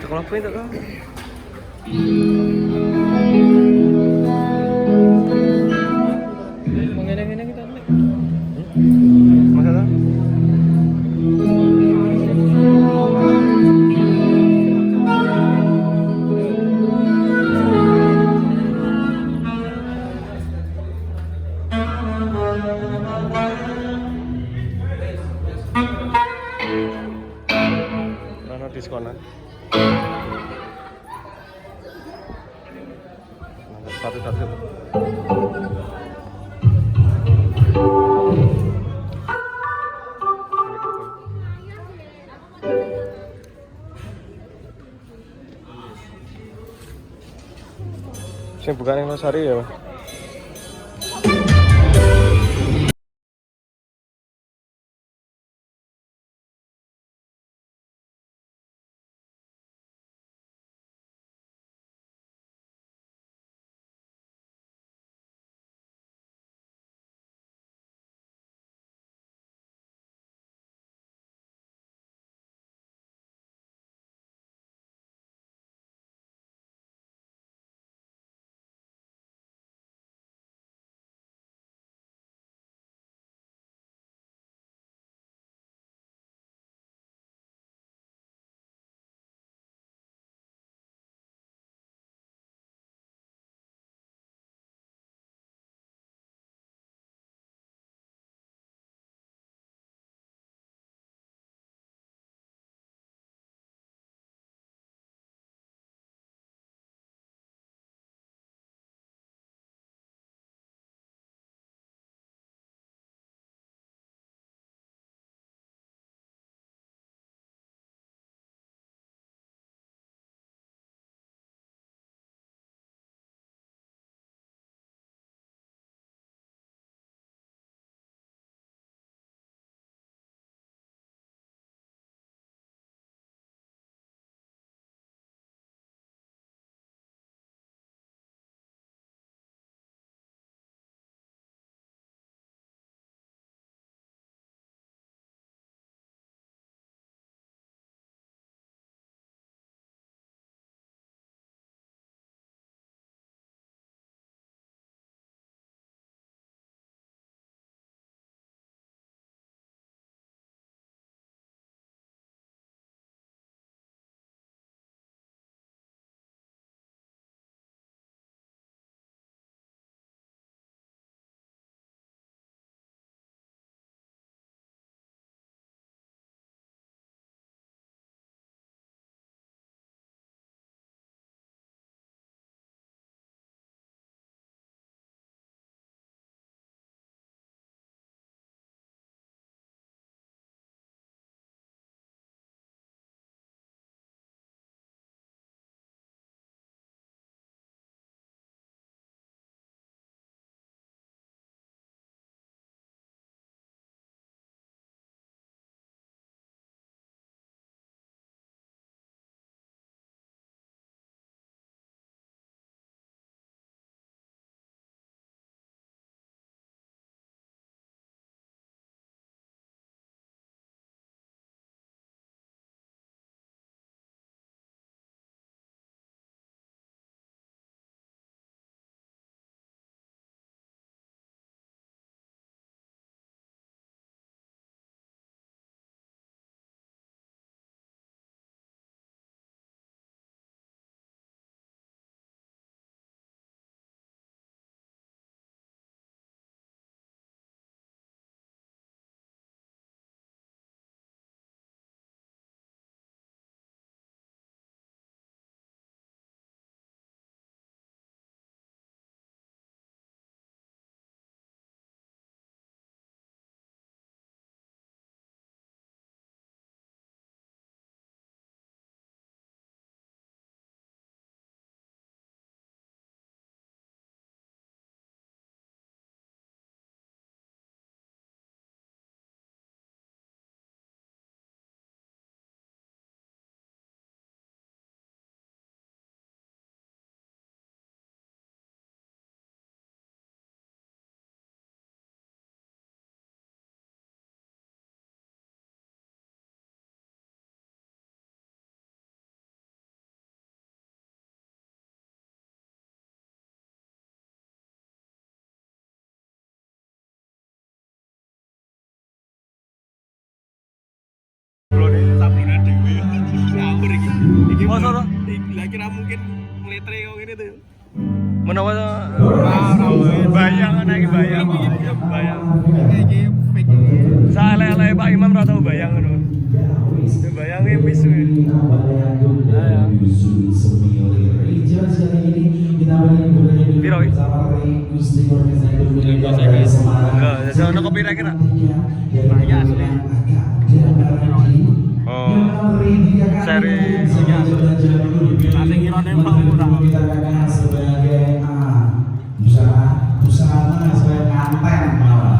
sekolah apa itu kan? Mengene-ngene kita nih. Masalah? Karena diskonan. Satu-satu. Sing bukan yang Losari ya. Masa to? Lah kira mungkin ngeletre kok ngene tuh. Menawa bayang lagi bayang. Bayang. Iki fake. Salah-salah Pak Imam ra tau bayang ngono. Bayangnya pisu. Ya. Piro iki? Enggak, jadi ono kopi kira. Bahaya asli. Oh. Seri Asli kirane mau murah. Sebagai busana sebagai kanten malah.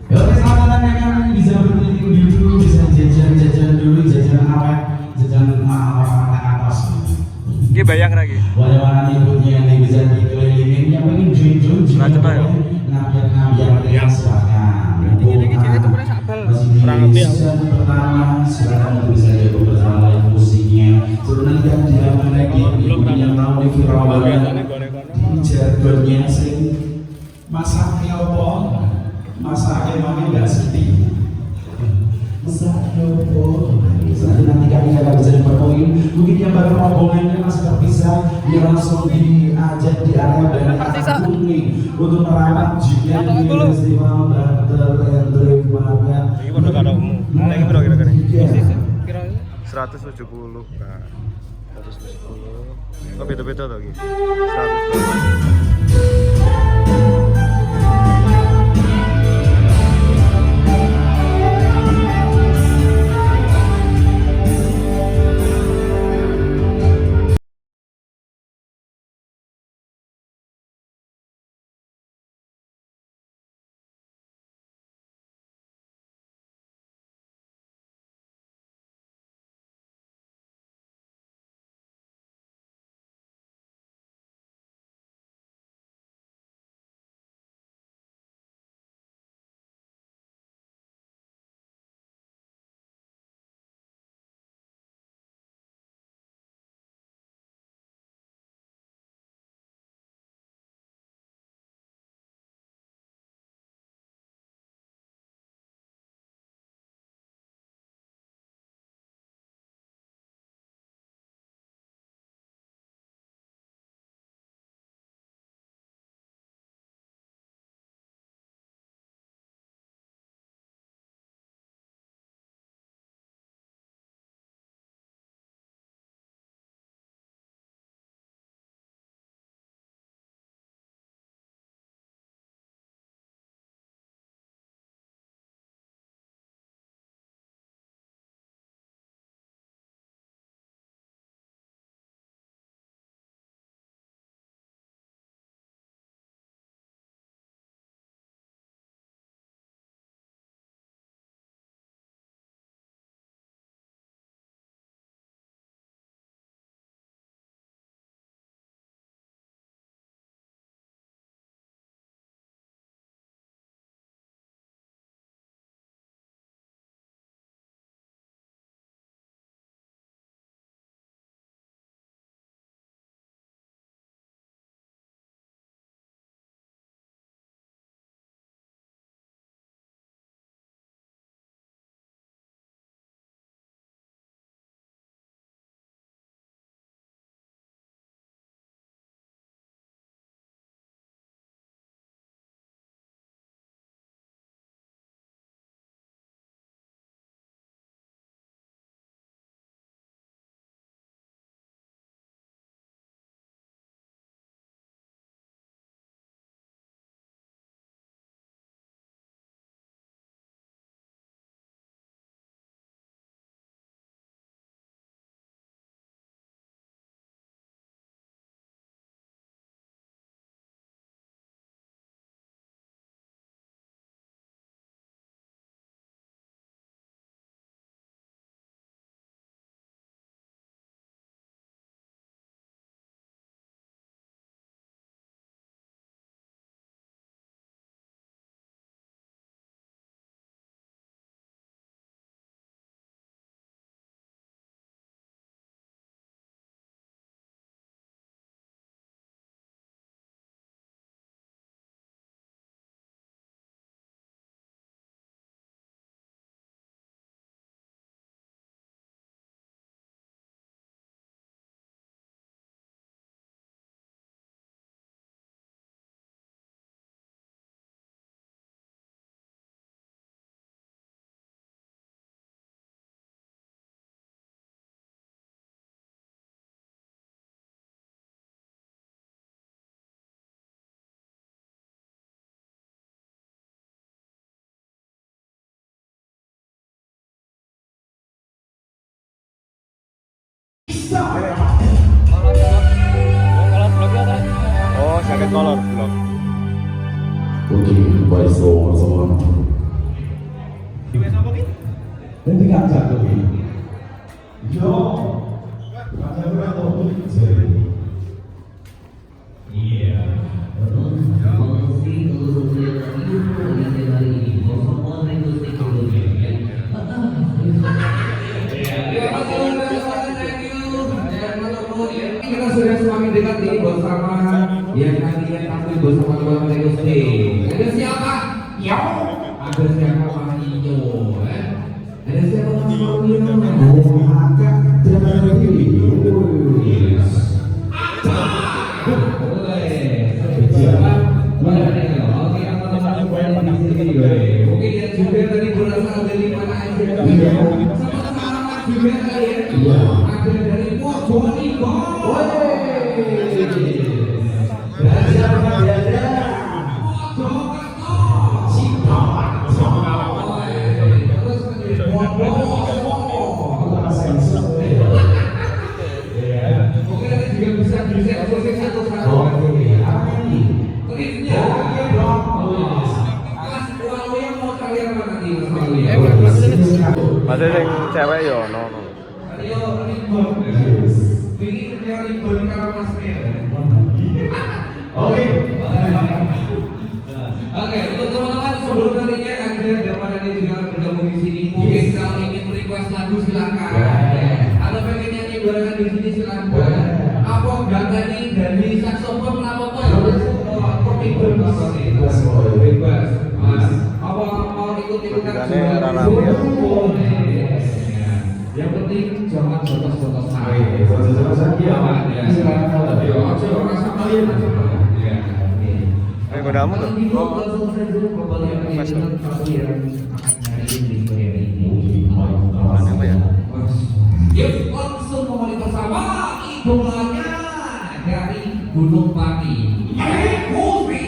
Ya oke, selamat datang yang bisa berkeliling dulu, bisa jajan-jajan dulu, jajan awet, jajan awet atas. iki bayang lagi. Wajah ikutnya yang bisa dikelilingin, yang pengen join-join juga Lanjut ayo. ngabiar dengan silakan. Iki jenenge tuh sak bal. Kurang lebih ya. Pertama, silakan untuk bisa jago bersama live musiknya. Sebenarnya yang dilakukan lagi, yang tahu di viral banget, jargonnya sing masaknya apa? Masaknya mana nggak sedih. Masaknya apa? Nanti kami akan bisa diperpoin. Mungkin yang baru rombongannya masih terpisah, dia langsung diajak di area dan kuning untuk merawat juga di festival Banter Endrip Market. Iki padha karo umum. Nek iki piro kira-kira? Kira 170. Nah, 170. Oh, beda-beda to iki. 120. Kalau bloknya kan Oh, jaket kolor blok. Oke, baik semua. Nanti ngajak lagi. Yo, ngajak gue atau iya. Kita sudah semakin dekat nih bersama yang nantinya tampil bersama Tuan Gusti. Ada siapa? Yo. Ada siapa Mas Inyo? Ada siapa Mas Inyo? Ada dari yes. Mungkin yang juga tadi berasal dari mana aja? Sama-sama juga kali ya. Ada dari Probolinggo. Dari siapa ada? Mungkin nanti juga bisa sosialisasi satu-satu. Klipnya. Mas Walu yang mau kalian mana nih Mas Walu ya? Masih sing cewek yo no. Ayo ribon. Bikin dia ribon karo Mas Mir. Oke. Oke, untuk teman-teman sebelum nantinya Anda dapat nanti juga bergabung di sini. Mungkin kalau ingin request lagu silakan. Atau pengen nyanyi barengan di sini silakan. Apa enggak tadi dari saksofon apa kok? Kopi bebas nih. Bebas. Mas, apa mau ikut-ikutan Perbedaannya juga? rame ya. Boleh. Yang penting jangan jotos-jotos saya. Jotos-jotos aja. Ya, silakan. Yo, aja ora sama ya. Ya. Godamu tuh. Apa ya? Yuk langsung memulai bersama idolanya dari Gunung Pati. Kopi.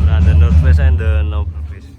Nah, the North Face and the North Face.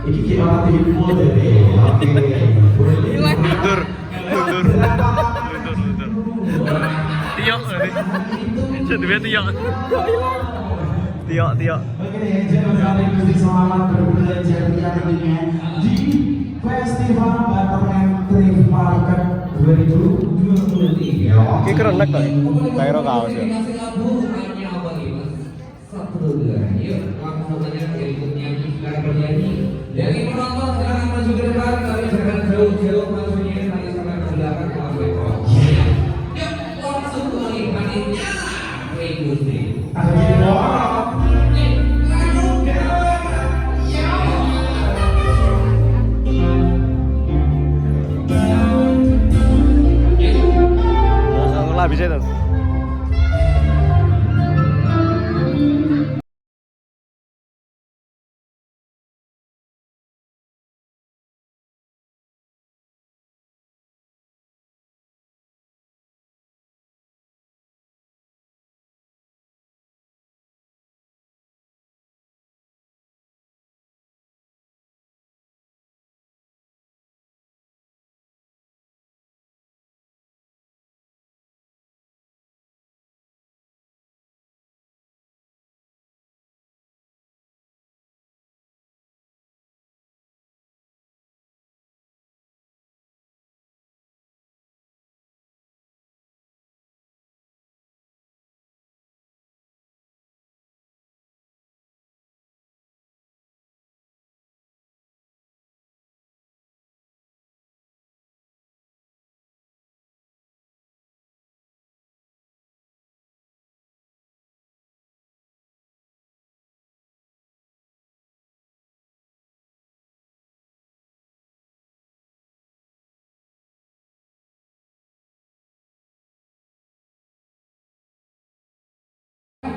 Ini kita latih info deh. Oke. Luntur. Tiok tadi. Jadi tiok. Tiok. Oke deh, jangan sampai Gusti selamat berbelanja tentunya di Festival Batam Trip Market 2023. Ki kerenek kok. Kairo kaos ya. Yuk langsung aja berikutnya kita bernyanyi. Dari penonton silakan maju ke depan, tapi jangan jauh-jauh majunya nanti sampai ke belakang kalau mereka. Yuk langsung ke panitia. Gusti. Langsung lah bisa tuh.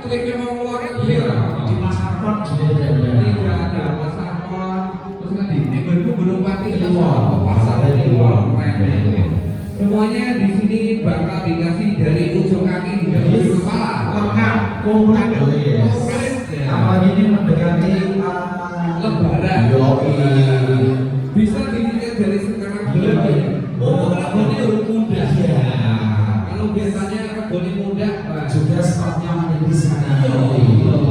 kliknya mau keluar negeri Di masyarakat juga tidak ada masyarakat. Terus nanti itu belum pasti kita pasar Pasarnya di luar. semuanya di sini bakal dikasih dari ujung kaki hingga ujung kepala. lengkap komplit apalagi ini mendekati Lebaran. yoi Bisa dilihat dari sekarang dulu. Oh, reboni muda. ya Kalau biasanya reboni muda, juga stoknya ada di sana Iya.